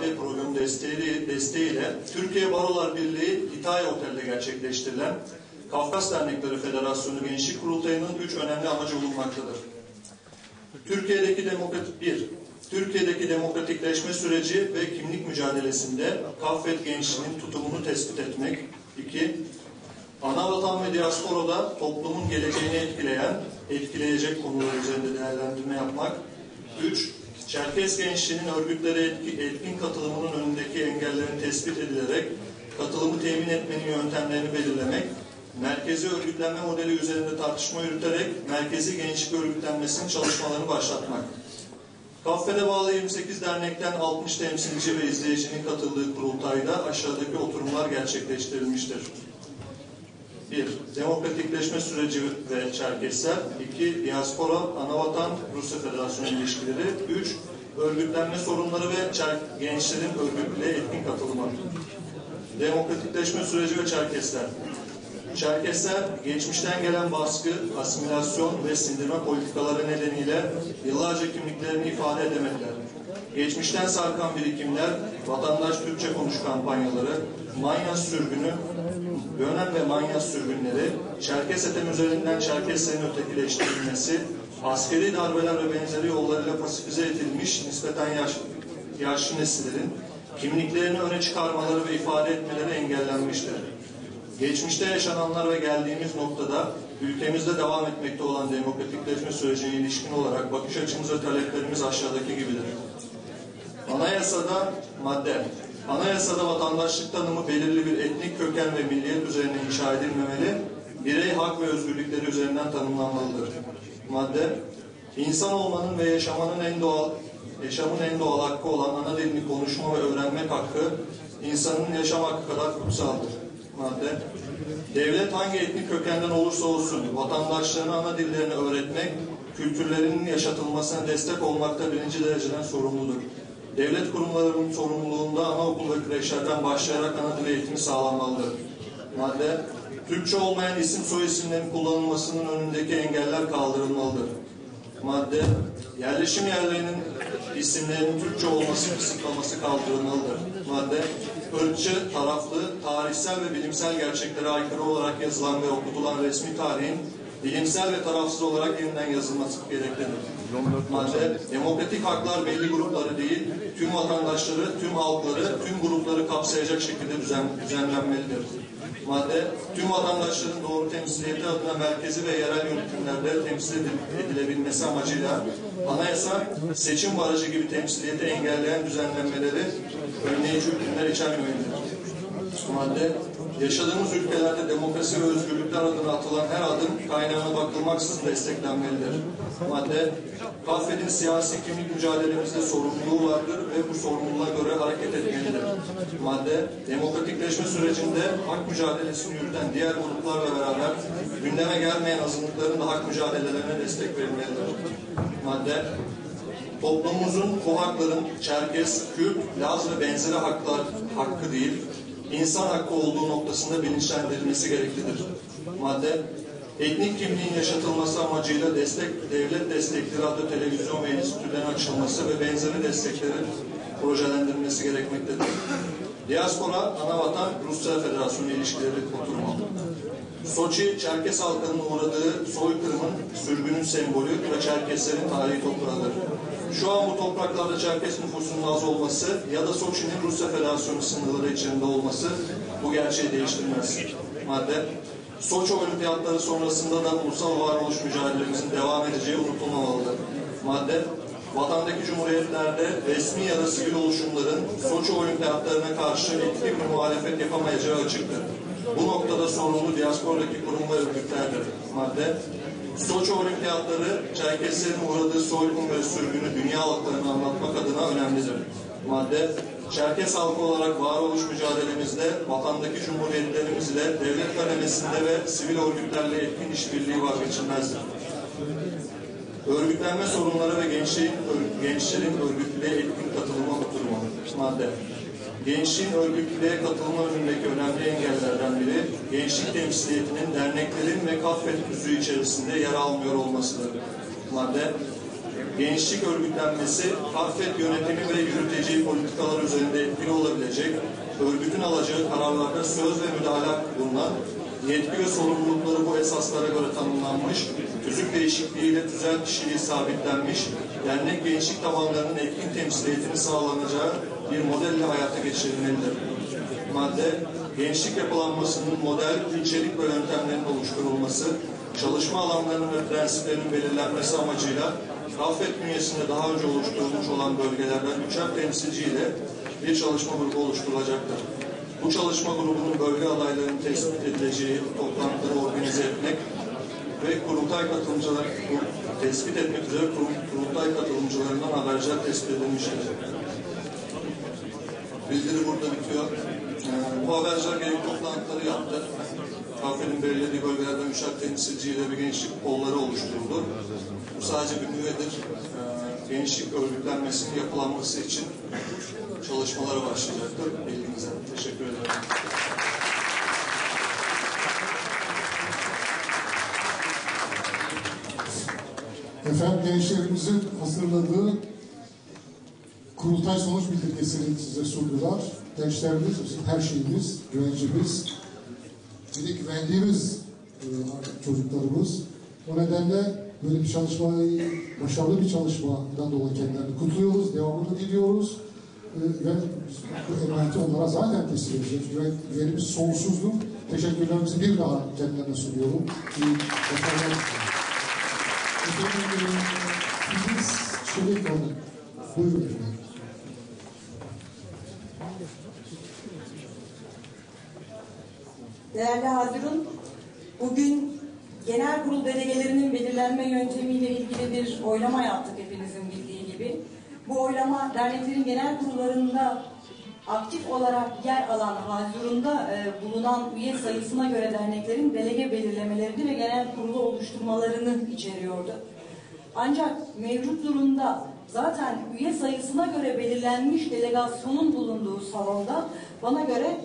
AB programı desteğiyle Türkiye Barolar Birliği İtaya Otel'de gerçekleştirilen Kafkas Dernekleri Federasyonu Gençlik Kurultayı'nın 3 önemli amacı bulunmaktadır. Türkiye'deki demokratikleşme süreci ve kimlik mücadelesinde Kafvet gençliğinin tutumunu tespit etmek. 2. Anavatan ve diasporada toplumun geleceğini etkileyecek konular üzerinde değerlendirme yapmak. 3. Çerkes gençliğinin örgütlere etkin katılımının önündeki engellerin tespit edilerek katılımı temin etmenin yöntemlerini belirlemek. Merkezi örgütlenme modeli üzerinde tartışma yürüterek merkezi gençlik örgütlenmesinin çalışmalarını başlatmak. Kafvet'e bağlı 28 dernekten 60 temsilci ve izleyicinin katıldığı kurultayda aşağıdaki oturumlar gerçekleştirilmiştir. 1. Demokratikleşme süreci ve Çerkesler. 2. Diaspora, Anavatan, Rusya Federasyonu ilişkileri. 3. Örgütlenme sorunları ve gençlerin örgütlüğe etkin katılımı. Demokratikleşme süreci ve Çerkesler. Çerkesler, geçmişten gelen baskı, asimilasyon ve sindirme politikaları nedeniyle yıllarca kimliklerini ifade edemediler. Geçmişten sarkan birikimler, vatandaş Türkçe konuş kampanyaları, Manyas sürgünü, Gönen ve Manyas sürgünleri, Çerkes etem üzerinden Çerkeslerin ötekileştirilmesi, askeri darbeler ve benzeri yollarıyla pasifize edilmiş nispeten yaşlı nesillerin kimliklerini öne çıkarmaları ve ifade etmeleri engellenmiştir. Geçmişte yaşananlar ve geldiğimiz noktada ülkemizde devam etmekte olan demokratikleşme sürecine ilişkin olarak bakış açımız ve taleplerimiz aşağıdaki gibidir. Anayasada vatandaşlık tanımı belirli bir etnik köken ve milliyet üzerine inşa edilmemeli, birey hak ve özgürlükleri üzerinden tanımlanmalıdır. Madde, insan olmanın ve yaşamın en doğal hakkı olan ana dilini konuşma ve öğrenmek hakkı, insanın yaşam hakkı kadar kutsaldır. Madde, devlet hangi etnik kökenden olursa olsun vatandaşlarına ana dillerini öğretmek, kültürlerinin yaşatılmasına destek olmakta birinci dereceden sorumludur. Devlet kurumlarının sorumluluğunda anaokul ve kreşlerden başlayarak ana dil eğitimi sağlanmalıdır. Madde, Türkçe olmayan isim soy isimlerin kullanılmasının önündeki engeller kaldırılmalıdır. Madde, yerleşim yerlerinin isimlerinin Türkçe olması kısıtlaması kaldırılmalıdır. Madde, ırkçı, taraflı, tarihsel ve bilimsel gerçeklere aykırı olarak yazılan ve okutulan resmi tarihin bilimsel ve tarafsız olarak yeniden yazılması gereklidir. Madde, demokratik haklar belli grupları değil, tüm vatandaşları, tüm halkları, tüm grupları kapsayacak şekilde düzenlenmelidir. Madde, tüm vatandaşların doğru temsiliyeti adına merkezi ve yerel yönetimlerde temsil edilebilmesi amacıyla anayasa, seçim barajı gibi temsiliyeti engelleyen düzenlenmeleri önleyici hükümler içermemelidir. Madde, yaşadığımız ülkelerde demokrasi ve özgürlükler adına atılan her adım kaynağına bakılmaksızın desteklenmelidir. Madde, Kafvet'in siyasi kimlik mücadelemizde sorumluluğu vardır ve bu sorumluluğa göre hareket etmelidir. Madde, demokratikleşme sürecinde hak mücadelesini yürüten diğer gruplarla beraber gündeme gelmeyen azınlıkların da hak mücadelelerine destek verilmelidir. Madde, toplumumuzun bu hakların Çerkes, Kürt, Laz ve benzeri hakkı değil, insan hakkı olduğu noktasında bilinçlendirilmesi gereklidir. Madde, etnik kimliğin yaşatılması amacıyla devlet destekli radyo, televizyon ve enstitülerin açılması ve benzeri desteklerin projelendirilmesi gerekmektedir. Diaspora, Anavatan, Rusya Federasyonu ilişkileri oturumu. Soçi, Çerkes halkının uğradığı soykırımın, sürgünün sembolü ve Çerkeslerin tarihi toprağıdır. Şu an bu topraklarda Çerkes nüfusunun az olması ya da Soçi'nin Rusya Federasyonu sınırları içinde olması bu gerçeği değiştirmez. Madde, Soçi Olimpiyatları sonrasında da ulusal varoluş mücadelemizin devam edeceği unutulmamalıdır. Madde, vatandaki cumhuriyetlerde resmi ya da sivil oluşumların Soçi Olimpiyatlarına karşı etkili bir muhalefet yapamayacağı açıktır. Bu noktada sorumlu diasporadaki kurum ve örgütlerdir. Madde, Soçi Olimpiyatları Çerkeslerin uğradığı soykırım ve sürgünü dünya halklarına anlatmak adına önemlidir. Madde, Çerkes halkı olarak varoluş mücadelemizde vatandaki cumhuriyetlerimiz ile devlet kademesinde ve sivil örgütlerle etkin işbirliği vazgeçilmezdir. Örgütlenme sorunları ve gençlerin örgütlüğe etkin katılımı oturumu. Madde, gençliğin örgütlülüğe katılma önündeki önemli engellerden biri, gençlik temsiliyetinin derneklerin ve Kafvet tüzüğü içerisinde yer almıyor olmasıdır. Madde, gençlik örgütlenmesi, affet yönetimi ve yürüteceği politikalar üzerinde etkili olabilecek, örgütün alacağı kararlarda söz ve müdahale bulunan, yetki ve sorumlulukları bu esaslara göre tanımlanmış, tüzük değişikliğiyle tüzel kişiliği sabitlenmiş, dernek gençlik tabanlarının etkin temsiliyetini sağlanacağı bir modelle hayata geçirilmelidir. Madde, gençlik yapılanmasının model, içerik ve yöntemlerinin oluşturulması, çalışma alanlarının ve prensiplerinin belirlenmesi amacıyla Affet bünyesinde daha önce oluşturulmuş olan bölgelerden 3'er temsilciyle bir çalışma grubu oluşturulacaktır. Bu çalışma grubunun bölge adaylarının tespit edileceği toplantıları organize etmek ve kurultay katılımcıları tespit etmek üzere kurultay katılımcılarından haberciler tespit edilmiştir. Bildiri burada bitiyor. Bu haberciler gerekli toplantıları yaptı. Affet'in belirlediği bölgelerden 3'er temsilciyle bir gençlik kolları oluşturuldu. Bu sadece bir müvedir. Gençlik örgütlenmesinin yapılanması için çalışmalara başlayacaktır. Bilginize teşekkür ederim. Efendim, gençlerimizin hazırladığı kurultay sonuç bildirgesini size sundular. Gençlerimiz bizim her şeyimiz, güvencimiz, bir de güvendiğimiz çocuklarımız. O nedenle böyle bir çalışmayı, başarılı bir çalışmadan dolayı kendilerini kutluyoruz, devamını diliyoruz. Ve bu emaneti onlara zaten teslim edeceğiz. Güvenimiz sonsuzdur. Teşekkürlerimizi bir daha kendilerine sunuyorum. Biz Çelik Hanım, buyurun efendim. Değerli Hazirun, bugün genel kurul delegelerinin belirlenme yöntemiyle ilgili bir oylama yaptık hepinizin bildiği gibi. Bu oylama derneklerin genel kurullarında aktif olarak yer alan Hazirun'da bulunan üye sayısına göre derneklerin delege belirlemelerini ve genel kurulu oluşturmalarını içeriyordu. Ancak mevcut durumda zaten üye sayısına göre belirlenmiş delegasyonun bulunduğu salonda bana göre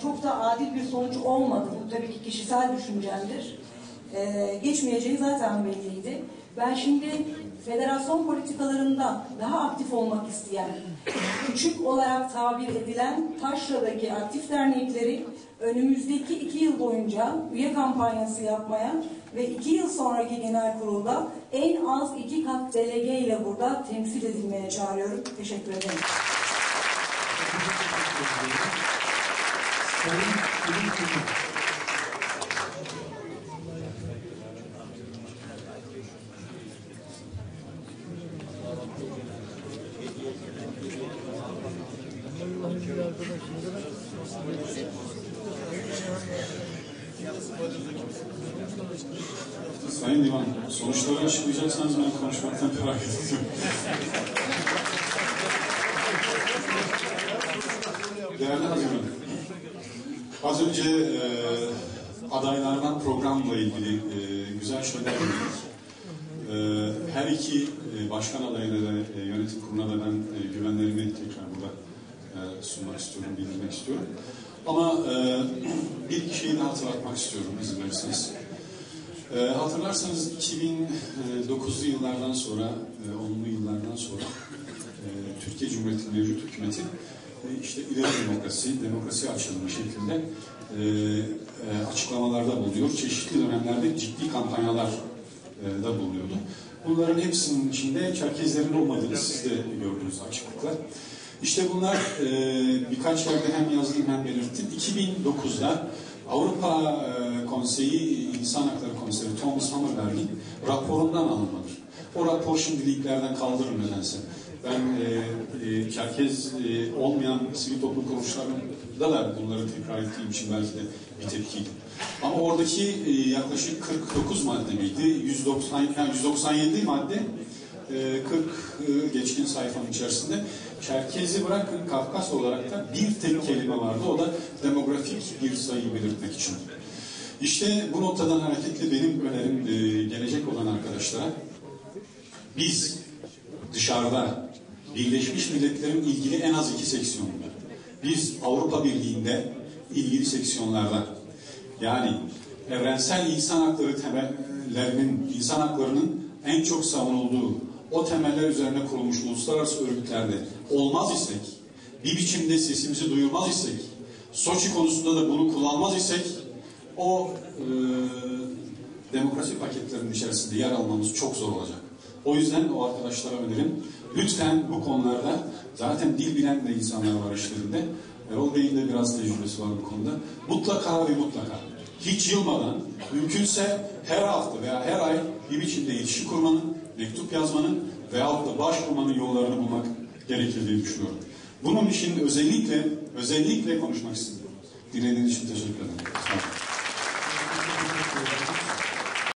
çok da adil bir sonuç olmadı. Bu tabii ki kişisel düşüncemdir. Geçmeyeceği zaten belliydi. Ben şimdi federasyon politikalarında daha aktif olmak isteyen, küçük olarak tabir edilen Taşra'daki aktif dernekleri önümüzdeki 2 yıl boyunca üye kampanyası yapmaya ve 2 yıl sonraki genel kurulda en az 2 kat delege ile burada temsil edilmeye çağırıyorum. Teşekkür ederim. Sayın Divan, sonuçları açıklayacaksanız ben konuşmaktan merak ediyorum. Değerli Hazirun, az önce adaylardan programla ilgili güzel şeyler duyduk. Her iki başkan adayına da yönetim kuruluna da ben güvenlerimi tekrar burada sunmak istiyorum, bildirmek istiyorum. Ama bir şeyi daha hatırlatmak istiyorum izin verirseniz. Hatırlarsanız 2009'lu yıllardan sonra, 10'lu yıllardan sonra Türkiye Cumhuriyeti'nin mevcut hükümeti işte ileri demokrasi açılımı şeklinde açıklamalarda bulunuyor. Çeşitli dönemlerde ciddi kampanyalar da bulunuyordu. Bunların hepsinin içinde Çerkezlerin olmadığını siz de gördünüz açıklıkla. İşte bunlar birkaç yerde hem yazdım hem belirttim. 2009'da Avrupa Konseyi İnsan Hakları Komiseri Thomas Hammarberg'in raporundan alınmadır. O rapor şimdiliklerden kaldırır nedense. Ben Çerkez olmayan sivil toplum kuruluşlarında da bunları tekrar ettiğim için belki de bir tepkiydim. Ama oradaki yaklaşık 49 madde miydi? 197 madde 40 geçkin sayfanın içerisinde Çerkez'i bırakın Kafkas olarak da bir tek kelime vardı. O da demografik bir sayı belirtmek için. İşte bu noktadan hareketle benim önerim gelecek olan arkadaşlara, biz dışarıda Birleşmiş Milletler'in ilgili en az 2 seksiyonunda, biz Avrupa Birliği'nde ilgili seksiyonlarda, yani evrensel insan hakları temellerinin, insan haklarının en çok savunulduğu o temeller üzerine kurulmuş uluslararası örgütlerde olmaz isek, bir biçimde sesimizi duyurmaz isek, Soçi konusunda da bunu kullanmaz isek, o demokrasi paketlerinin içerisinde yer almamız çok zor olacak. O yüzden o arkadaşlara önerim, lütfen bu konularda, zaten dil bilen de insanlar var işlerinde, Erol Bey'in de biraz tecrübesi var bu konuda, mutlaka ve mutlaka, hiç yılmadan, mümkünse her hafta veya her ay bir biçimde ilişki kurmanın, mektup yazmanın veyahut da başvurmanın yollarını bulmak gerekir diye düşünüyorum. Bunun için özellikle konuşmak istedim. Dinlediğiniz için teşekkür ederim. Sağ olun.